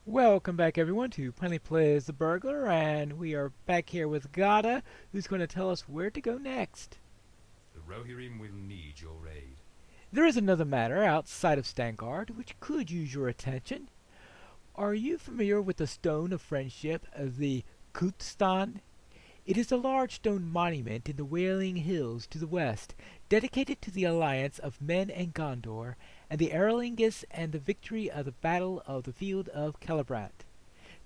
Welcome back everyone to Pineleaf Plays the Burglar, and we are back here with Gada, who's going to tell us where to go next. The Rohirrim will need your aid. There is another matter outside of Stangard which could use your attention. Are you familiar with the Stone of Friendship, the Kutstan? It is a large stone monument in the Wailing Hills to the west, dedicated to the alliance of men and Gondor, and the Erlingus and the victory of the Battle of the Field of Celebrant.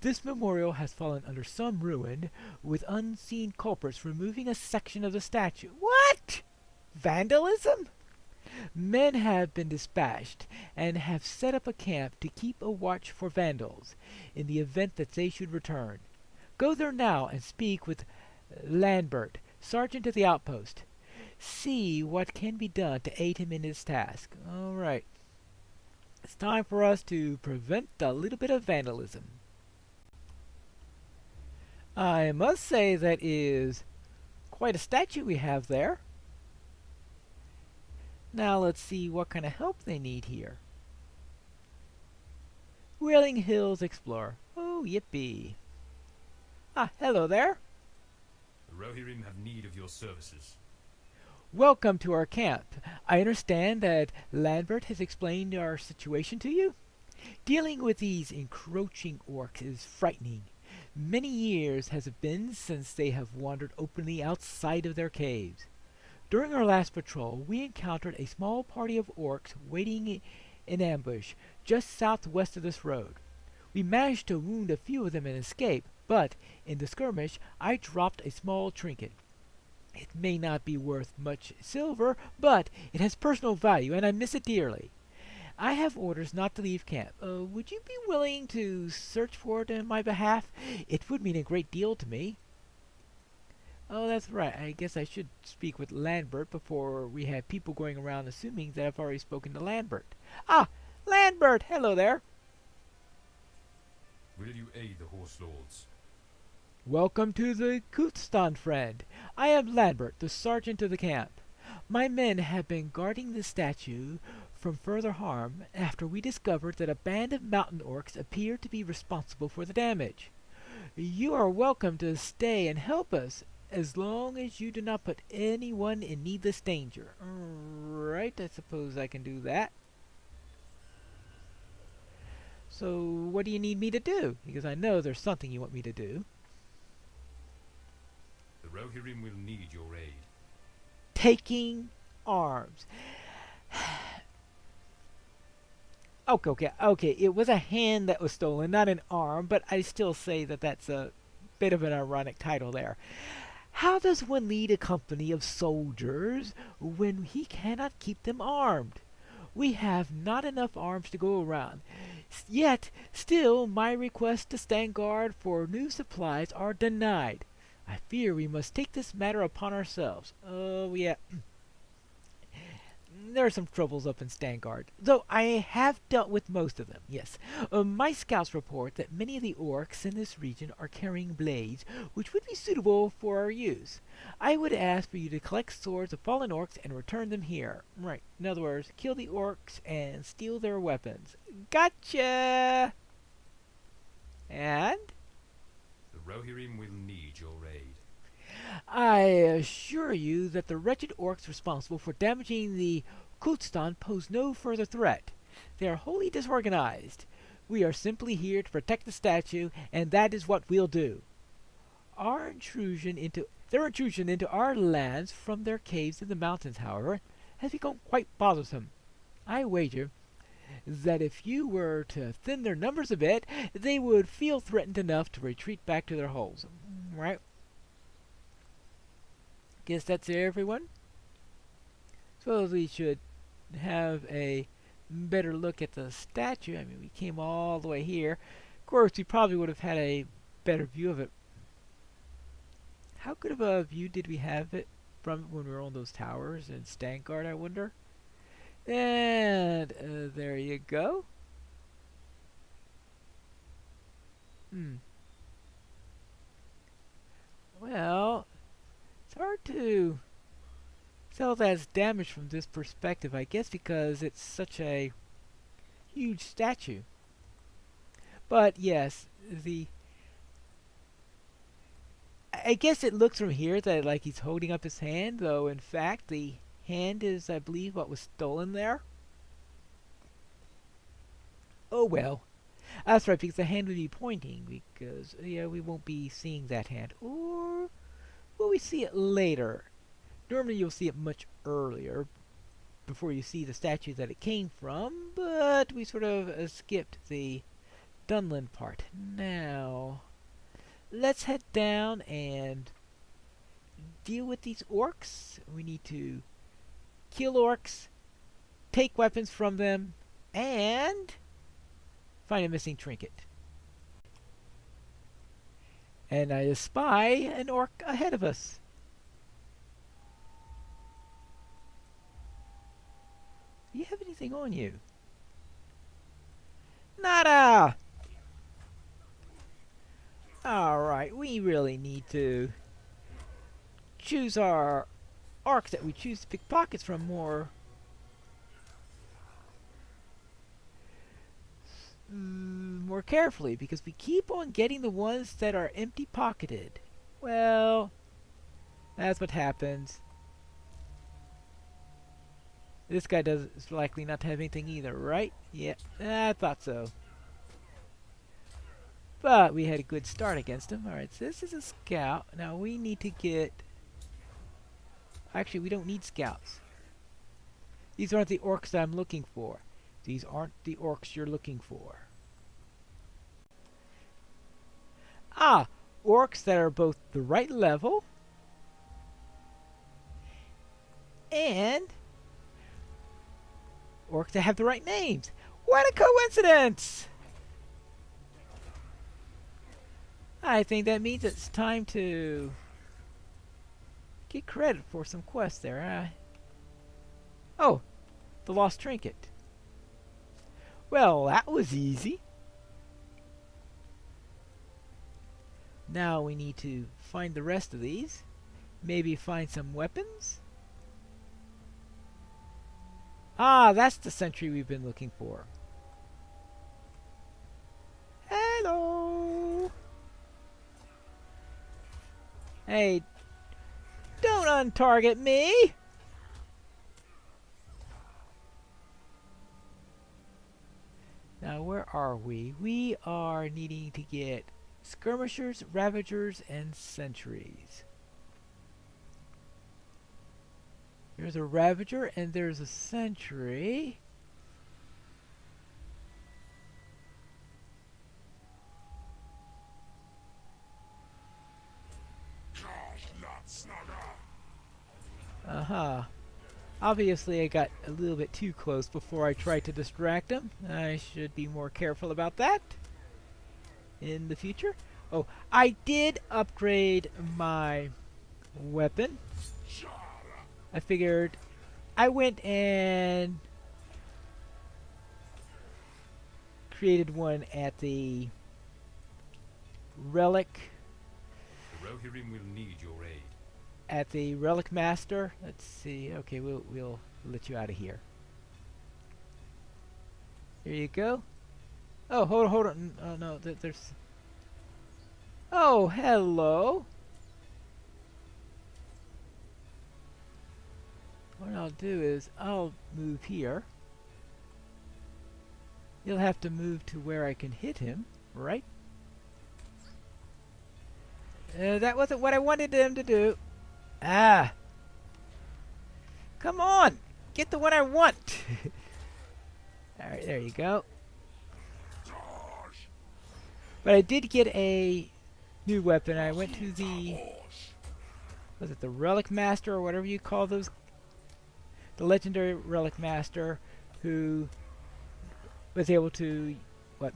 This memorial has fallen under some ruin, with unseen culprits removing a section of the statue. What? Vandalism? Men have been dispatched and have set up a camp to keep a watch for vandals in the event that they should return. Go there now and speak with Lambert, sergeant of the outpost. See what can be done to aid him in his task. All right. It's time for us to prevent a little bit of vandalism. I must say that is quite a statue we have there. Now let's see what kind of help they need here. Wailing Hills Explorer. Oh, yippee. Ah, hello there. The Rohirrim have need of your services. Welcome to our camp. I understand that Lambert has explained our situation to you. Dealing with these encroaching orcs is frightening. Many years has it been since they have wandered openly outside of their caves. During our last patrol, we encountered a small party of orcs waiting in ambush just southwest of this road. We managed to wound a few of them and escape, but in the skirmish I dropped a small trinket. It may not be worth much silver, but it has personal value and I miss it dearly. I have orders not to leave camp. Would you be willing to search for it on my behalf? It would mean a great deal to me. Oh, that's right. I guess I should speak with Lambert before we have people going around assuming that I've already spoken to Lambert. Ah, Lambert! Hello there! Will you aid the Horse Lords? Welcome to the Kutstan, friend. I am Lambert, the sergeant of the camp. My men have been guarding the statue from further harm after we discovered that a band of mountain orcs appeared to be responsible for the damage. You are welcome to stay and help us, as long as you do not put anyone in needless danger. Right, I suppose I can do that. So, what do you need me to do? Because I know there's something you want me to do. The Rohirrim will need your aid. Taking arms. Okay. It was a hand that was stolen, not an arm, but I still say that that's a bit of an ironic title there. How does one lead a company of soldiers when he cannot keep them armed? We have not enough arms to go around. Yet, still, my requests to stand guard for new supplies are denied. I fear we must take this matter upon ourselves. Oh, yeah. There are some troubles up in Stangard, though I have dealt with most of them, yes. My scouts report that many of the orcs in this region are carrying blades, which would be suitable for our use. I would ask for you to collect swords of fallen orcs and return them here. Right, in other words, kill the orcs and steal their weapons. Gotcha! And? The Rohirrim will need your aid. I assure you that the wretched orcs responsible for damaging the Kutstan pose no further threat. They are wholly disorganized. We are simply here to protect the statue, and that is what we'll do. Their intrusion into our lands from their caves in the mountains, however, has become quite bothersome. I wager that if you were to thin their numbers a bit, they would feel threatened enough to retreat back to their holes. Right? Guess that's everyone. Suppose we should have a better look at the statue. I mean, we came all the way here. Of course, we probably would have had a better view of it. How good of a view did we have it from when we were on those towers in Stangard, I wonder? And there you go. Well, it's hard to tell that's damage from this perspective, I guess because it's such a huge statue. But yes, the I guess it looks from here that like he's holding up his hand, though in fact the hand is, I believe, what was stolen there. Oh well. That's right, because the hand would be pointing, because yeah, we won't be seeing that hand. Or will we see it later? Normally you'll see it much earlier, before you see the statue that it came from, but we sort of skipped the Dunlin part. Now, let's head down and deal with these orcs. We need to kill orcs, take weapons from them, and find a missing trinket. And I espy an orc ahead of us. Do you have anything on you? Nada! Alright, we really need to choose our orcs that we choose to pick pockets from more carefully, because we keep on getting the ones that are empty pocketed. Well, that's what happens. This guy is likely not to have anything either, right? Yeah, I thought so. But we had a good start against him. Alright, so this is a scout. Now we need to get... Actually, we don't need scouts. These aren't the orcs that I'm looking for. These aren't the orcs you're looking for. Ah! Orcs that are both the right level and orcs that have the right names. What a coincidence! I think that means it's time to get credit for some quests there. Oh, the lost trinket. Well, that was easy. Now we need to find the rest of these. Maybe find some weapons. Ah, that's the sentry we've been looking for. Hello! Hey, don't untarget me! Now, where are we? We are needing to get skirmishers, ravagers, and sentries. There's a ravager and there's a sentry. Uh-huh. Obviously, I got a little bit too close before I tried to distract him. I should be more careful about that in the future. Oh, I did upgrade my weapon. I figured I went and created one at the relic. The Rohirrim will need your aid. At the relic master. Let's see. Okay, we'll let you out of here. Here you go. Oh, hold on. Oh no, there's. Oh, hello. What I'll do is I'll move here. You'll have to move to where I can hit him, right? That wasn't what I wanted him to do. Ah! Come on! Get the one I want! Alright, there you go. But I did get a new weapon. I went to the... Was it the Relic Master or whatever you call those? The Legendary Relic Master, who was able to,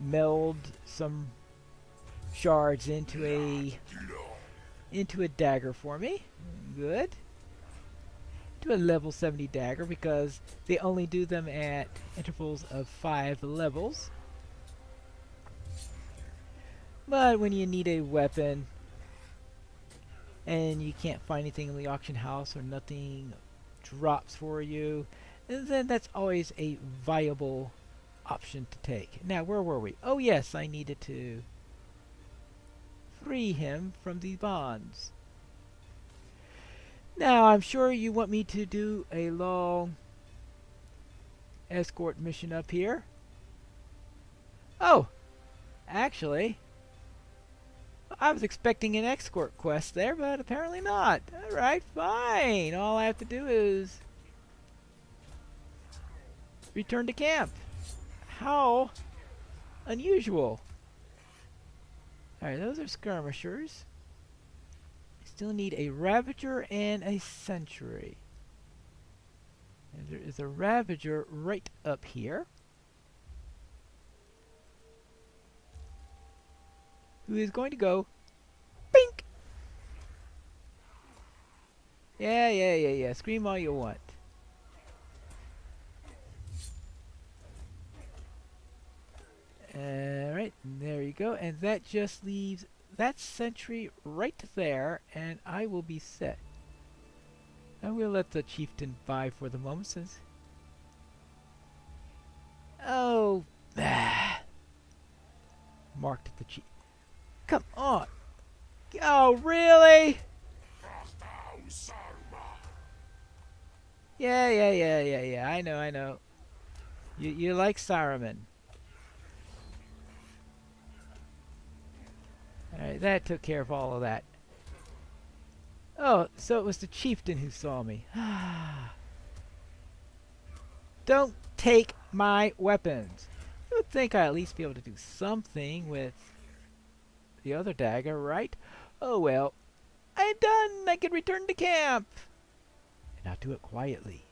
meld some shards into a dagger for me. Good. To a level 70 dagger, because they only do them at intervals of 5 levels. But when you need a weapon and you can't find anything in the auction house or nothing drops for you, then that's always a viable option to take. Now, where were we? Oh, yes, I needed to free him from the bonds. Now, I'm sure you want me to do a long escort mission up here. Oh, actually, I was expecting an escort quest there, but apparently not. Alright, fine. All I have to do is return to camp. How unusual. Alright, those are skirmishers. Still need a Ravager and a Sentry. And there is a Ravager right up here, who is going to go bink. Yeah. Scream all you want. Alright, there you go. And that just leaves that sentry right there, and I will be set. I will let the chieftain by for the moment since... Oh, marked the chief. Come on. Oh, really? Yeah. I know. You like Saruman. Alright, that took care of all of that. Oh, so it was the chieftain who saw me. Don't take my weapons. You would think I'd at least be able to do something with the other dagger, right? Oh well. I'm done! I can return to camp! And I'll do it quietly.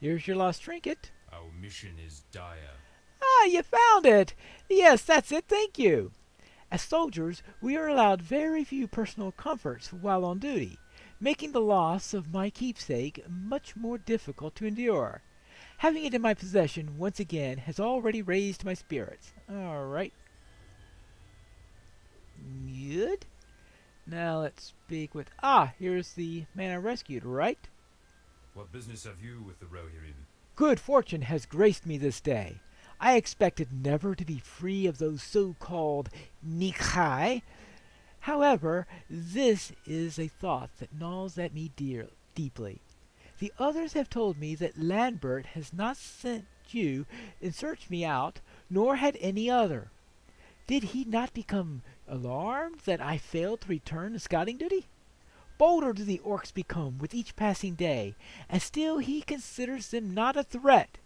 Here's your lost trinket. Our mission is dire. Ah, you found it! Yes, that's it, thank you. As soldiers, we are allowed very few personal comforts while on duty, making the loss of my keepsake much more difficult to endure. Having it in my possession once again has already raised my spirits. Alright. Good. Now let's speak with... Ah, here's the man I rescued, right? What business have you with the Rohirrim? Good fortune has graced me this day. I expected never to be free of those so-called Nikai. However, this is a thought that gnaws at me deeply. The others have told me that Lambert has not sent you and searched me out, nor had any other. Did he not become alarmed that I failed to return to scouting duty? Bolder do the orcs become with each passing day, and still he considers them not a threat.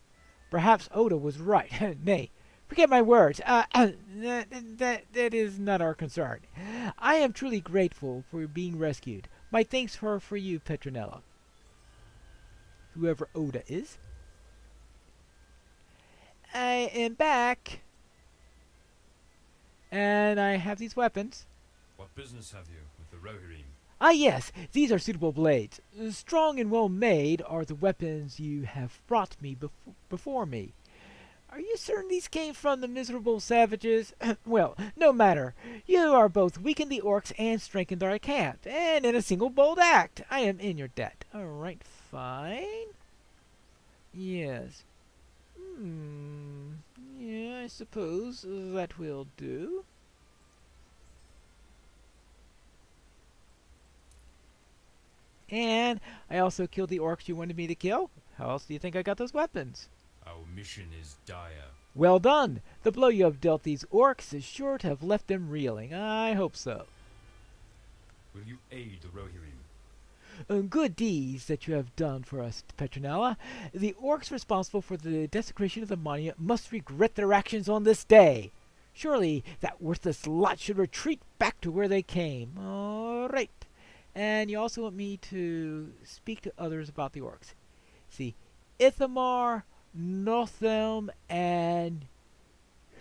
Perhaps Oda was right. Nay, forget my words. That is not our concern. I am truly grateful for being rescued. My thanks are for you, Petronella. Whoever Oda is. I am back. And I have these weapons. What business have you with the Rohirrim? Ah, yes, these are suitable blades. Strong and well made are the weapons you have brought me before me. Are you certain these came from the miserable savages? Well, no matter. You are both weakened the orcs and strengthened our camp, and in a single bold act, I am in your debt. Alright, fine. Yes. Yeah, I suppose that will do. And I also killed the orcs you wanted me to kill. How else do you think I got those weapons? Our mission is dire. Well done! The blow you have dealt these orcs is sure to have left them reeling. I hope so. Will you aid the Rohirrim? Good deeds that you have done for us, Petronella. The orcs responsible for the desecration of the monument must regret their actions on this day. Surely that worthless lot should retreat back to where they came. All right. And you also want me to speak to others about the orcs. See, Ithamar, Nothelm, and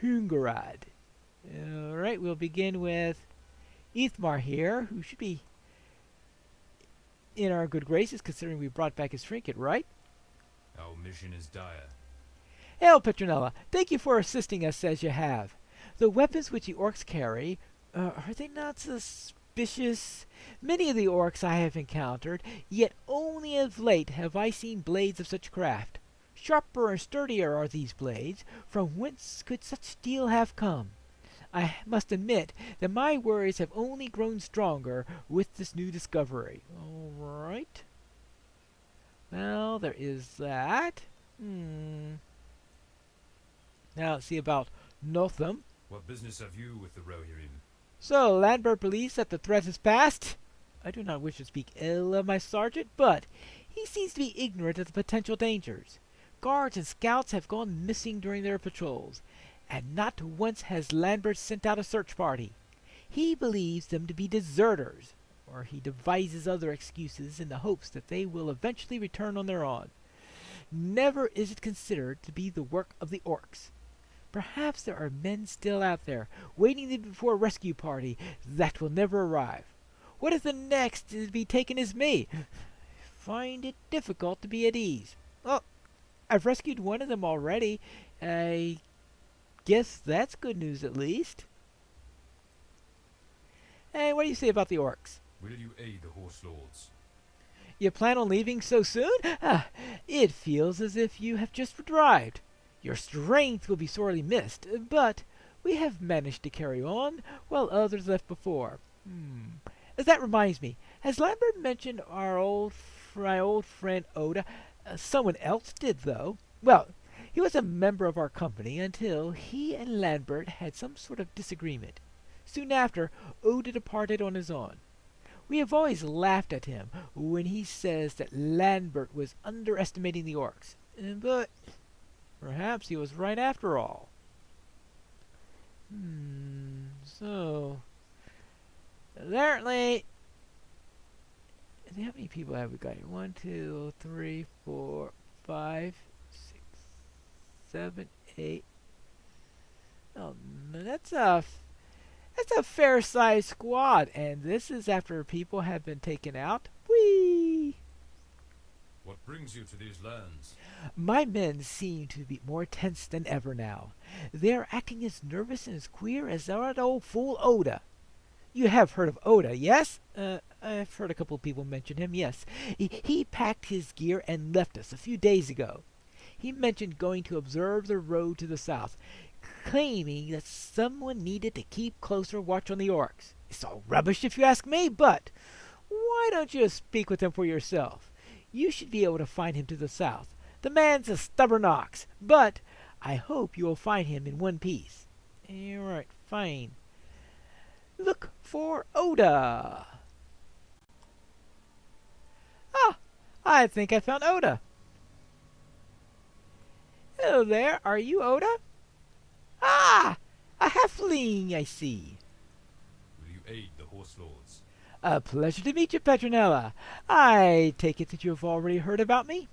Hungarad. Alright, we'll begin with Ithmar here, who should be in our good graces considering we brought back his trinket, right? Our mission is dire. Hail, Petronella. Thank you for assisting us as you have. The weapons which the orcs carry, are they not suspicious? Many of the orcs I have encountered, yet only of late have I seen blades of such craft. Sharper and sturdier are these blades. From whence could such steel have come? I must admit that my worries have only grown stronger with this new discovery. All right. Well, there is that. Now let's see about Notham. What business have you with the Rohirrim? So, Lambert believes that the threat has passed. I do not wish to speak ill of my sergeant, but he seems to be ignorant of the potential dangers. Guards and scouts have gone missing during their patrols, and not once has Lambert sent out a search party. He believes them to be deserters, or he devises other excuses in the hopes that they will eventually return on their own. Never is it considered to be the work of the orcs. Perhaps there are men still out there, waiting for a rescue party that will never arrive. What if the next to be taken is me? Find it difficult to be at ease. Oh, I've rescued one of them already. I guess that's good news at least. Hey, what do you say about the orcs? Will you aid the horse lords? You plan on leaving so soon? It feels as if you have just arrived. Your strength will be sorely missed, but we have managed to carry on while others left before. As that reminds me, has Lambert mentioned my old friend Oda? Someone else did, though. Well, he was a member of our company until he and Lambert had some sort of disagreement. Soon after, Oda departed on his own. We have always laughed at him when he says that Lambert was underestimating the orcs. But perhaps he was right after all. So, apparently, how many people have we got here? 1, 2, 3, 4, 5, 6, 7, 8. Oh, that's a fair-sized squad, and this is after people have been taken out. Whee! What brings you to these lands? My men seem to be more tense than ever now. They are acting as nervous and as queer as that old fool Oda. You have heard of Oda, yes? I've heard a couple of people mention him, yes. He packed his gear and left us a few days ago. He mentioned going to observe the road to the south, claiming that someone needed to keep closer watch on the orcs. It's all rubbish if you ask me, but why don't you speak with him for yourself? You should be able to find him to the south. The man's a stubborn ox, but I hope you will find him in one piece. All right, fine. Look for Oda. Ah, I think I found Oda. Hello there, are you Oda? Ah, a halfling, I see. Will you aid the horse lords? A pleasure to meet you, Petronella. I take it that you have already heard about me?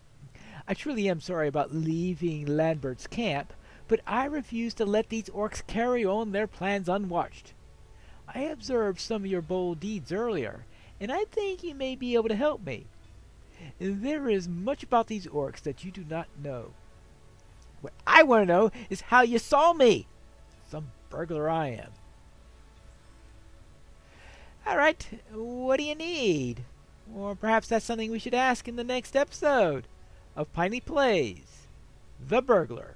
I truly am sorry about leaving Lambert's camp, but I refuse to let these orcs carry on their plans unwatched. I observed some of your bold deeds earlier, and I think you may be able to help me. There is much about these orcs that you do not know. What I want to know is how you saw me. Some burglar I am. Alright, what do you need? Or perhaps that's something we should ask in the next episode of Pineleaf Plays, The Burglar.